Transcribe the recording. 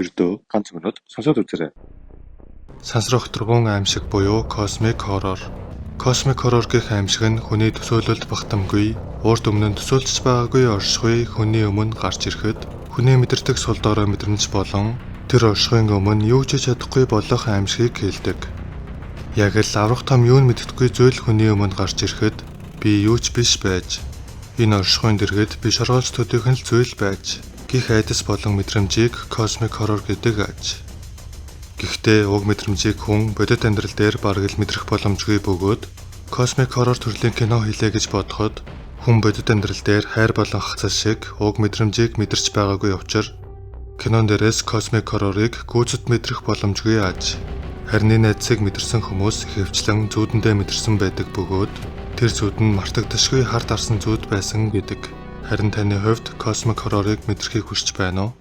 ердөө ганц минут сонсоод үзээрэй. Сансрах дургуун аимшиг буюу космик хоррор. Космик хоррор гэх аимшиг нь хүний төсөөлөлд багтамгүй, урд өмнө төсөөлж байгаагүй оршихуй хүний өмнө гарч ирэхэд хүний мэдэрдэг сул дорой мэдрэмж болон тэр оршихуйн өмнө юу ч хийж чадахгүй болох аимшигыг хэлдэг. Яг л аврах том юу мэддэггүй зүйл хүний өмнө гарч ирэхэд би юу ч биш байж, энэ оршихуйн дэргэд биш оргоолж төдийх нь л зүйл байж гих айдас болон мэдрэмжийг космик хоррор гэдэг аж. Гэхдээ уг мэдрэмжийг хүн бодит амьдрал дээр бараг л мэдрэх боломжгүй бөгөөд космик хоррор төрлийн кино хийлээ гэж бодоход хүн бодит амьдрал дээр хайр болон хацал шиг уг мэдрэмжийг мэдэрч байгаагүй учраас кинон дээрээс космик хоррорыг гүйцэд мэдрэх боломжгүй аж. Харин энэ айдсыг мэдэрсэн хүмүүс ихэвчлэн зүүдэндээ мэдэрсэн байдаг бөгөөд тэр зүүд нь мартагдашгүй хард арсан зүүд байсан гэдэг. Харин таны хувьд космик хоррорыг мэдрэхийг хүсэж байна уу?